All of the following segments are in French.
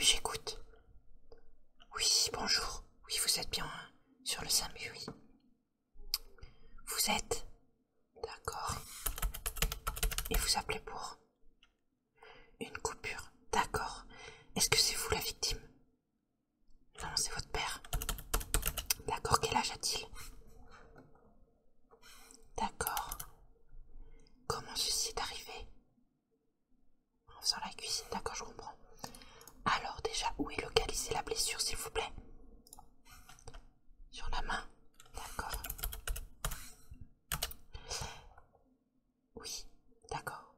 j'écoute. Oui, bonjour. Oui, vous êtes bien sur le SAMU, oui. Vous êtes? D'accord. Et vous appelez pour une coupure? D'accord. Est-ce que c'est vous la victime? Non, c'est votre père. D'accord, quel âge a-t-il? D'accord. Comment ceci est arrivé? En faisant la cuisine, d'accord, je comprends. Alors déjà, où est localisée la blessure, s'il vous plaît? Sur la main? D'accord. Oui, d'accord.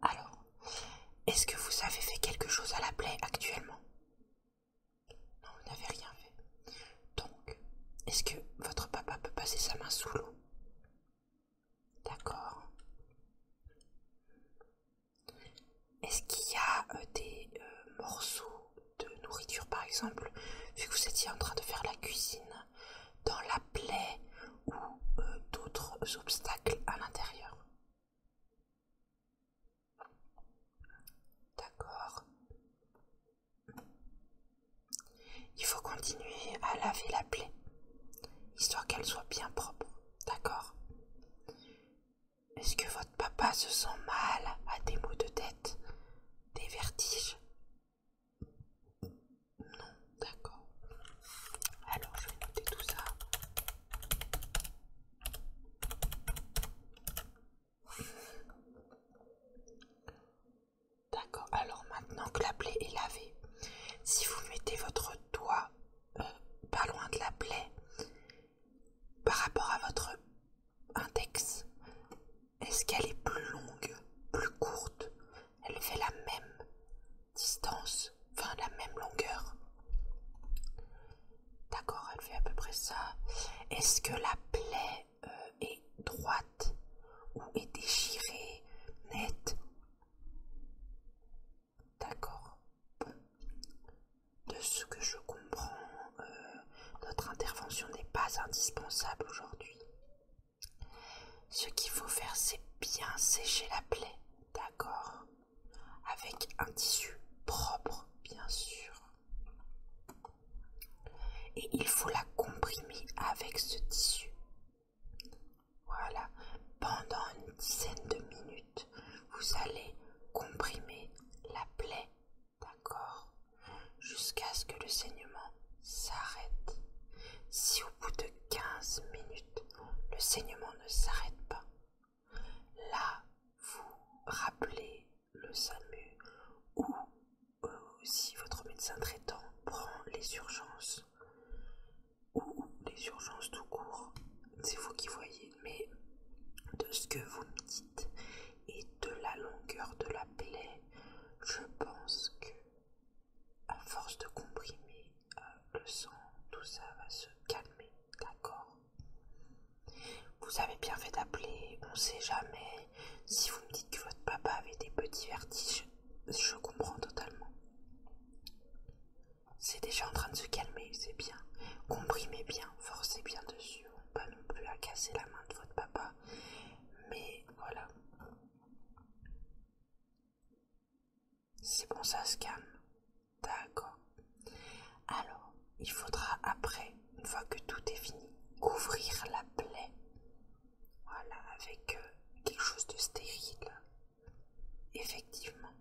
Alors, est-ce que vous avez fait quelque chose à la plaie actuellement? Non, vous n'avez rien fait. Donc, est-ce que votre papa peut passer sa main sous l'eau? D'accord. Est-ce qu'il y a des morceaux de nourriture, par exemple, vu que vous étiez en train de faire la cuisine, dans la plaie ou d'autres obstacles à l'intérieur? D'accord. Il faut continuer à laver la plaie, histoire qu'elle soit bien propre. D'accord. Est-ce que votre papa se sent mal, a des maux de tête, des vertiges? Non, d'accord. Alors je vais noter tout ça. D'accord, alors maintenant que la plaie est lavée, si vous mettez votre doigt pas loin de la plaie, par rapport à votre index, est-ce qu'elle est plus longue, plus courte? Elle fait la même distance, enfin la même longueur? D'accord, elle fait à peu près ça. Est-ce que la plaie est droite ou est déchirée, nette? D'accord. Bon. De ce que je comprends, notre intervention n'est pas indispensable aujourd'hui. Ce qu'il faut faire, c'est bien sécher la plaie, d'accord? Avec un tissu propre, bien sûr. Et il faut la comprimer avec ce tissu. Voilà, pendant une dizaine de minutes, vous allez comprimer la plaie, d'accord? Jusqu'à ce que le saignement s'arrête. Si au bout de 15 minutes, le saignement ne s'arrête pas, là, vous rappelez le SAMU ou si votre médecin traitant prend les urgences ou les urgences tout court, c'est vous qui voyez, mais de ce que vous me dites et de la longueur de la plaie, je pense que à force de comprimer le sang, tout ça va se calmer, d'accord? Vous avez bien fait d'appeler, on sait jamais. Si vous me dites que votre papa avait des petits vertiges, je comprends totalement. C'est déjà en train de se calmer, c'est bien. Comprimez bien, forcez bien dessus, pas non plus à casser la main de votre papa. Mais voilà. C'est bon, ça se calme. D'accord. Alors, il faudra après, une fois que tout est fini, couvrir la plaie. Voilà, avec quelque chose de stérile. Effectivement.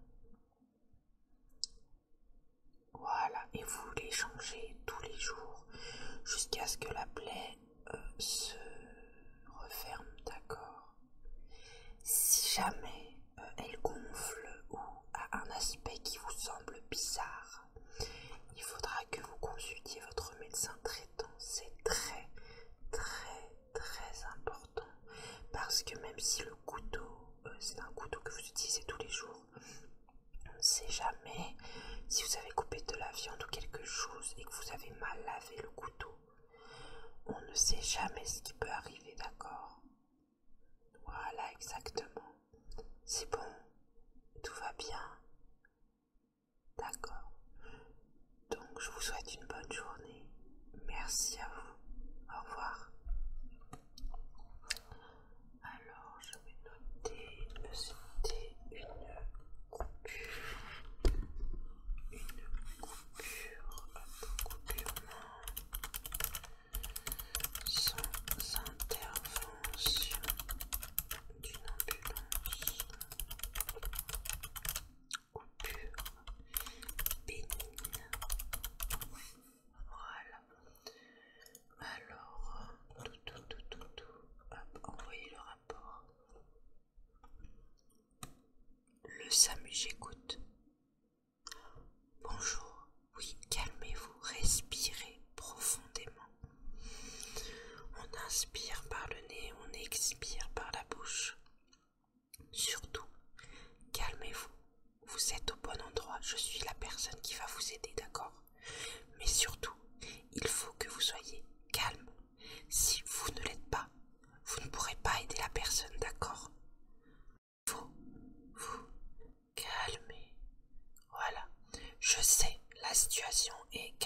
Voilà, et vous les changez tous les jours jusqu'à ce que la plaie se referme, d'accord? Si jamais elle gonfle ou a un aspect qui vous semble bizarre, il faudra que vous consultiez votre médecin traitant. C'est très très important parce que même si le couteau, c'est un couteau que vous utilisez tous les jours, on ne sait jamais si vous avez coupé de la viande ou quelque chose et que vous avez mal lavé le couteau. On ne sait jamais ce qui peut arriver, d'accord? Voilà, exactement. C'est bon, tout va bien. D'accord. Donc, je vous souhaite une bonne journée. Merci à vous. Au revoir. Alors, je vais noter, c'était une coupure. Samu, j'écoute. Bonjour. Oui, calmez-vous, respirez profondément. On inspire par le nez, on expire par la bouche. Surtout, calmez-vous. Vous êtes au bon endroit, je suis la personne qui va vous aider, d'accord? Mais surtout, il faut que vous soyez calme. Si vous ne l'êtes pas, vous ne pourrez pas aider la personne, d'accord? Il faut vous calmer. Voilà. Je sais, la situation est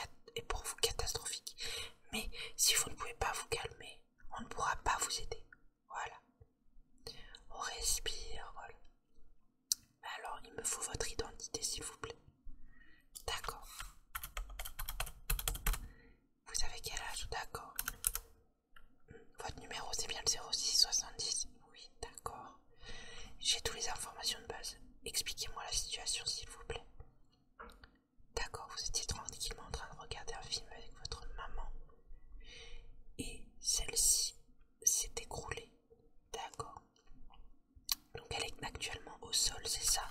pour vous catastrophique. Mais si vous ne pouvez pas vous calmer, on ne pourra pas vous aider. Voilà. On respire, voilà. Alors, il me faut votre identité, s'il vous plaît. D'accord. Vous avez quel âge? D'accord. Votre numéro, c'est bien le 06 70? Oui, d'accord. J'ai toutes les informations de base. Expliquez-moi la situation, s'il vous plaît. D'accord, vous étiez tranquillement en train de regarder un film avec votre maman. Et celle-ci s'est écroulée. D'accord. Donc elle est actuellement au sol, c'est ça?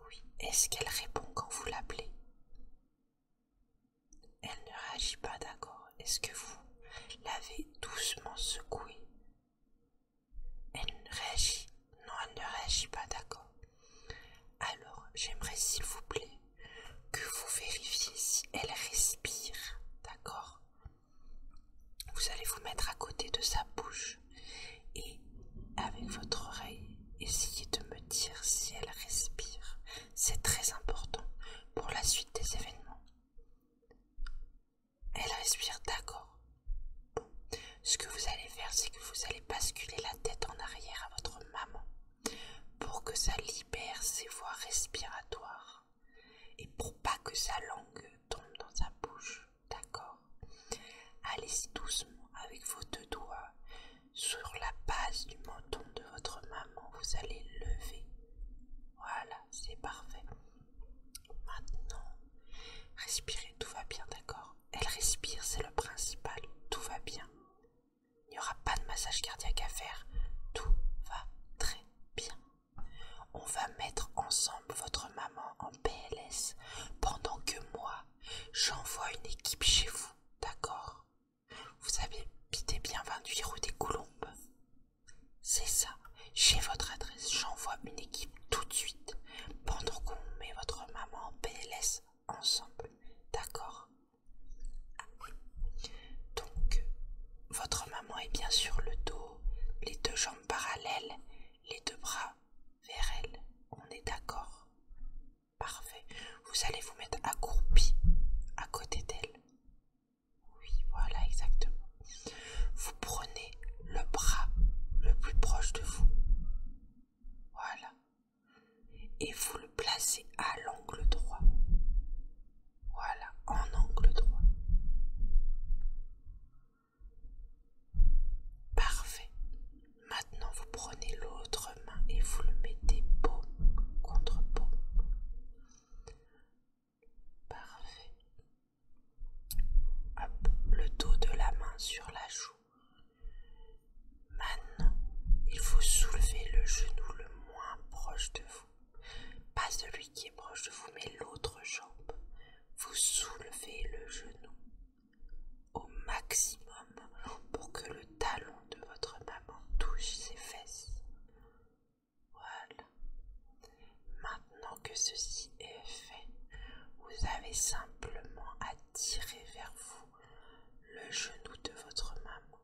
Oui. Est-ce qu'elle répond quand vous l'appelez? Elle ne réagit pas, d'accord. Est-ce que vous l'avez doucement secouée? Elle ne réagit. Non, elle ne réagit pas, d'accord. Alors, j'aimerais s'il vous plaît que vous vérifiez si elle respire, d'accord? Vous allez vous mettre à côté de sa bouche et avec votre oreille, essayez de me dire si elle respire. C'est très important pour la suite des événements. Elle respire, d'accord. Bon, ce que vous allez faire, c'est que vous allez basculer la tête en arrière à votre maman pour que ça libère ses voies respiratoires et pour pas que sa langue tombe dans sa bouche, d'accord? Allez-y doucement avec vos deux doigts sur la base du menton de votre maman, vous allez lever. Voilà, c'est parfait. Maintenant, respirez, tout va bien, d'accord? Elle respire, c'est le principal, tout va bien. Il n'y aura pas de massage cardiaque à faire, tout va très bien. On va mettre ensemble votre maman en PLS pendant que moi, j'envoie une équipe chez vous, d'accord? Vous habitez bien 28 rue des Colombes? C'est ça, j'ai votre adresse, j'envoie une équipe tout de suite pendant qu'on met votre maman en PLS ensemble, d'accord? Donc, votre maman est bien sur le dos, les deux jambes parallèles, les deux bras vers elle, on est d'accord? Parfait, vous allez vous mettre accroupi à côté d'elle. Oui, voilà, exactement. Vous prenez le bras le plus proche de vous. Voilà. Et vous le placez à l'angle droit. Voilà, en angle droit. Parfait. Maintenant, vous prenez l'autre main et vous le mettez paume contre paume. Parfait. Hop, le dos de la main sur la joue. Maintenant, il faut soulever le genou le moins proche de vous. Pas celui qui est proche de vous, mais l'autre jambe. Vous soulevez le genou au maximum pour que le talon de votre maman touche ses fesses. Voilà. Maintenant que ceci est fait, vous avez simplement à tirer vers vous le genou de votre maman.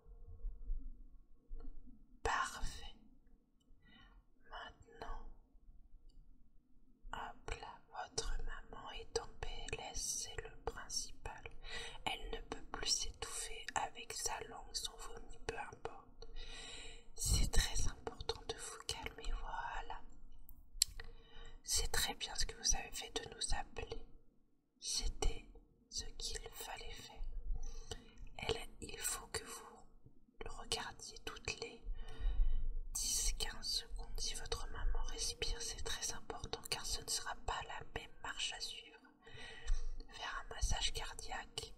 Parfait. Maintenant, hop là, votre maman est en PLS, c'est le principal. Elle ne peut plus s'étouffer avec sa langue, son vomi, peu importe. C'est très important de vous calmer, voilà. C'est très bien ce que vous avez fait de nous appeler. C'était ce qu'il fallait faire. Il faut que vous le regardiez toutes les 10-15 secondes. Si votre maman respire, c'est très important car ce ne sera pas la même marche à suivre. Faire un massage cardiaque,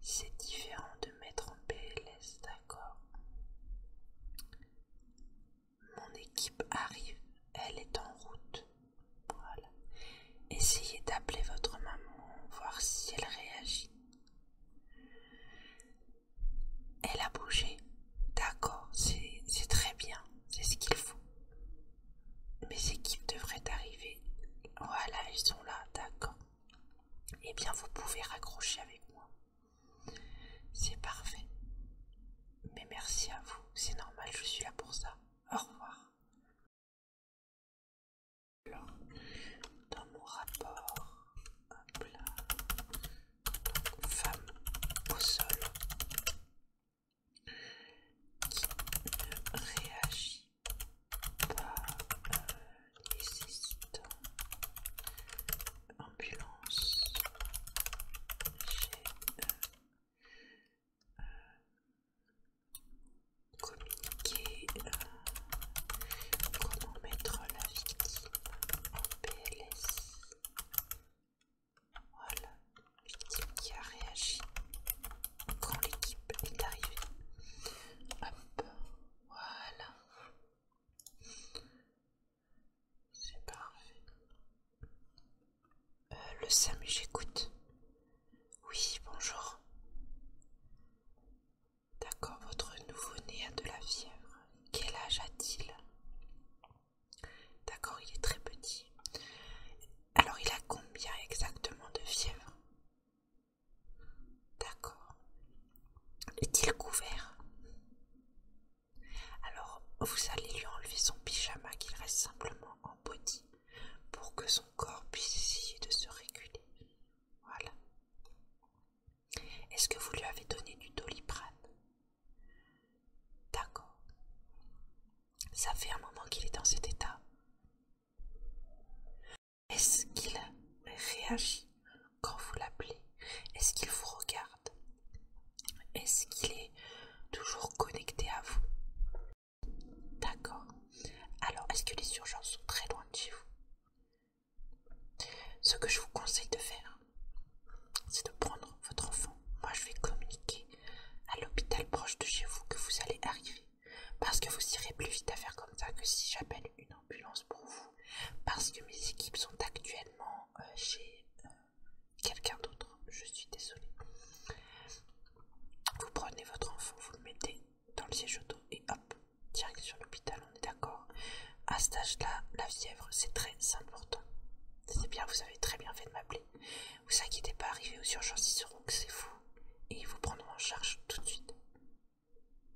c'est différent de mettre en PLS, d'accord? Le SAMU, j'écoute. Oui, bonjour. D'accord, votre nouveau-né a de la fièvre. Quel âge a-t-il? D'accord, il est très petit. Alors, il a combien exactement de fièvre? D'accord. Est-il couvert? Alors, vous allez lui enlever son pyjama qu'il reste simplement en body pour que son corps puisse essayer de se réguler. Voilà. Est-ce que vous lui avez donné du Doliprane? D'accord. Ça fait un moment qu'il est dans cet état. Est-ce qu'il réagit quand vous l'appelez? Est-ce qu'il vous regarde? Est-ce qu'il est toujours connecté à vous? D'accord. Alors, est-ce que les urgences sont très loin de chez vous? Ce que je vous conseille de faire, c'est de prendre votre enfant. Moi, je vais communiquer à l'hôpital proche de chez vous que vous allez arriver. Parce que vous irez plus vite à faire comme ça que si j'appelle une ambulance pour vous. Parce que mes équipes sont actuellement chez quelqu'un d'autre. Je suis désolée. Vous prenez votre enfant, vous le mettez dans le siège auto et hop, direction l'hôpital, on est d'accord. À cet âge-là, la fièvre, c'est très important. C'est bien, vous avez très bien fait de m'appeler. Vous inquiétez pas, arrivez aux urgences, ils sauront que c'est vous. Et ils vous prendront en charge tout de suite.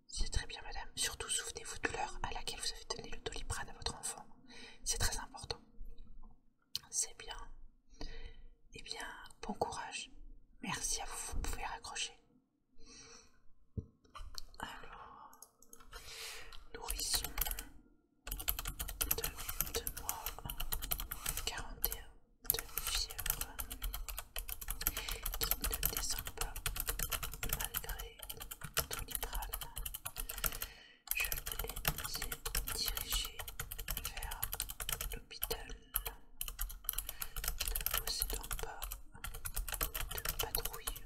C'est très bien, madame. Surtout, souvenez-vous de l'heure à laquelle vous avez donné le Doliprane à votre enfant. C'est très important. C'est bien. Eh bien, bon courage. Merci à vous, vous pouvez raccrocher. Alors, nourrisson de 2 mois, 41 de fièvre, qui ne descend pas malgré Doliprane. Je l'ai dirigé vers l'hôpital, ne possédant pas de patrouille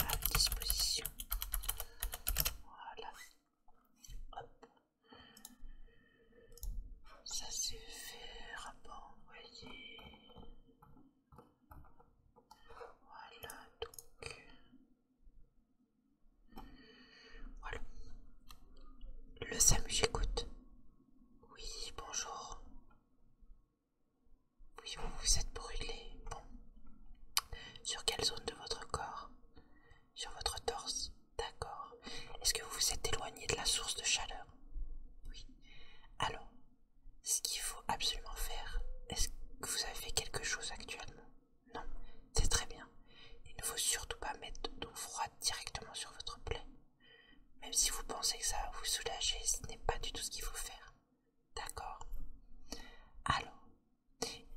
à disposition. Voilà. Hop. Ça c'est fait, rapport envoyé. Voilà, donc. Voilà. Le SAMU, j'écoute. Oui, bonjour. Oui, vous vous êtes brûlé. Bon. Sur quelle zone de votre corps? Sur votre torse. D'accord. Est-ce que vous vous êtes éloigné de la source de chaleur? Oui. Alors, ce qu'il faut absolument faire, est-ce que vous avez fait quelque chose actuellement? Non, c'est très bien. Il ne faut surtout pas mettre d'eau froide directement sur votre plaie. Même si vous pensez que ça va vous soulager, ce n'est pas du tout ce qu'il faut faire. D'accord. Alors,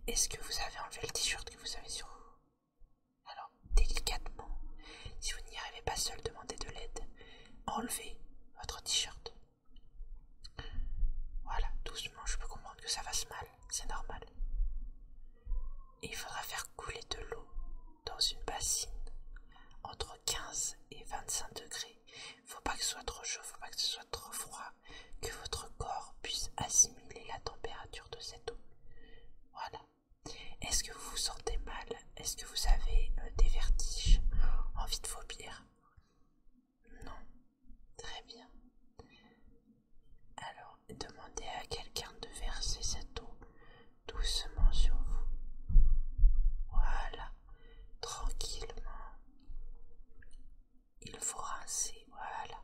est-ce que vous avez enlevé le t-shirt que vous avez sur vous? Alors, délicatement, si vous n'y arrivez pas seul, demandez de l'aide. Enlevez votre t-shirt. Voilà, doucement, je peux comprendre que ça fasse mal, c'est normal. Et il faudra faire couler de l'eau dans une bassine entre 15 et 25 degrés. Faut pas que ce soit trop chaud, faut pas que ce soit trop froid, que votre corps puisse assimiler la température de cette eau. Voilà. Est-ce que vous vous sentez mal? Est-ce que vous avez des vertiges? Envie de vomir? Non. Très bien. Alors, demandez à quelqu'un de verser cette eau doucement sur vous. Voilà. Tranquillement. Il faut rincer, voilà.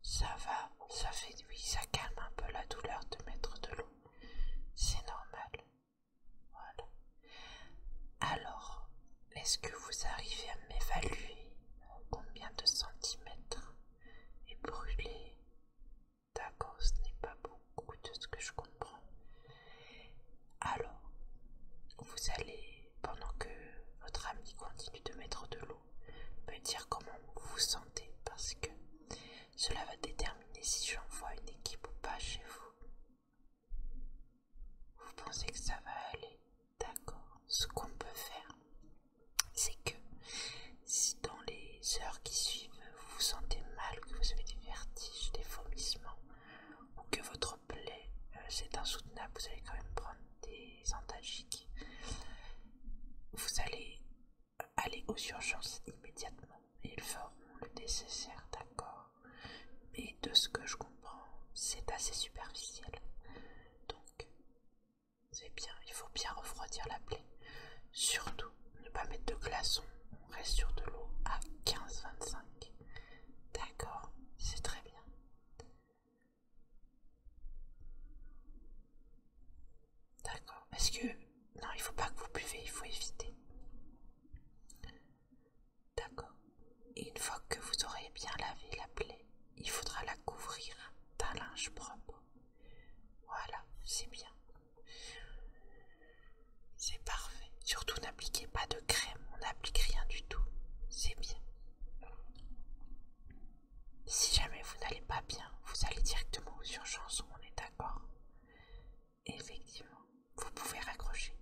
Ça va, ça fait, oui, ça calme un peu la douleur de mettre de l'eau. C'est normal. Voilà. Alors, est-ce que vous arrivez à m'évaluer combien de centimètres est brûlé? D'accord, ce n'est pas beaucoup de ce que je comprends. Alors, vous allez, pendant que votre ami continue de mettre de l'eau, me dire comment vous vous sentez parce que cela va déterminer si j'envoie une équipe ou pas chez vous. Vous pensez que ça va aller? D'accord. Ce qu'on peut faire, c'est que si dans les heures qui suivent, vous vous sentez mal, que vous avez des vertiges, des vomissements, ou que votre plaie c'est insoutenable, vous allez quand même prendre des antalgiques. vous allez aller aux urgences immédiatement et ils feront le nécessaire, d'accord? Mais de ce que je comprends, c'est assez superficiel. Donc, c'est bien, il faut bien refroidir la plaie. Surtout, ne pas mettre de glaçons, on reste sur de l'eau à 15-25. D'accord, c'est très bien. D'accord, est-ce que... Non, il faut pas que vous buvez, il faut éviter. D'accord. Et une fois que vous aurez bien lavé la plaie, il faudra la couvrir d'un linge propre. Voilà, c'est bien. C'est parfait. Surtout n'appliquez pas de crème, on n'applique rien du tout. C'est bien. Si jamais vous n'allez pas bien, vous allez directement aux urgences, on est d'accord? Effectivement, vous pouvez raccrocher.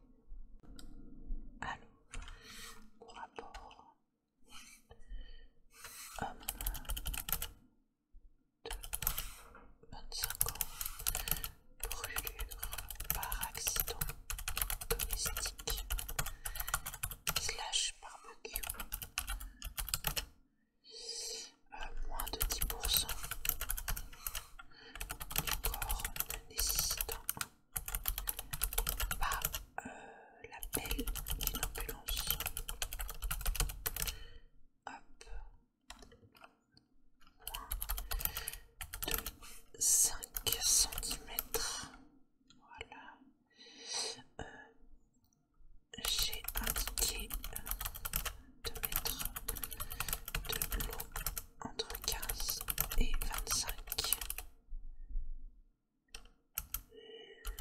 Alors, au rapport. Homme de 25 ans, brûlure par accident domestique slash barbecue, moins de 10% du corps ne nécessitant pas l'appel d'une ambulance. Hop, moins de 5 centimètres. Voilà. J'ai indiqué de mettre de l'eau entre 15 et 25.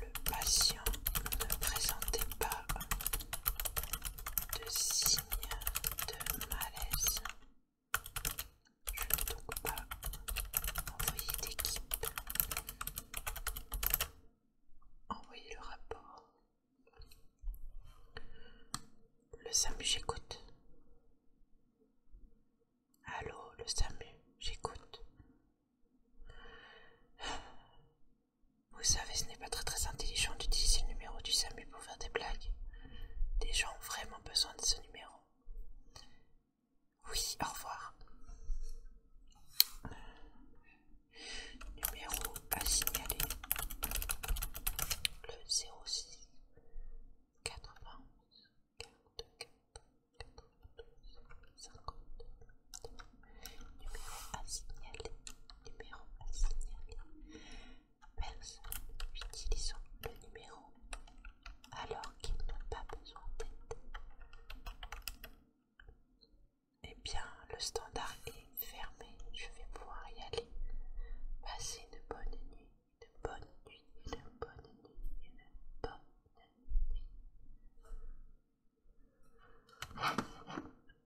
Le patient ne présentait pas de signes de malaise. Je n'ai donc pas envoyé d'équipe. Envoyez le rapport. Le SAMU, j'écoute. Allô, le SAMU.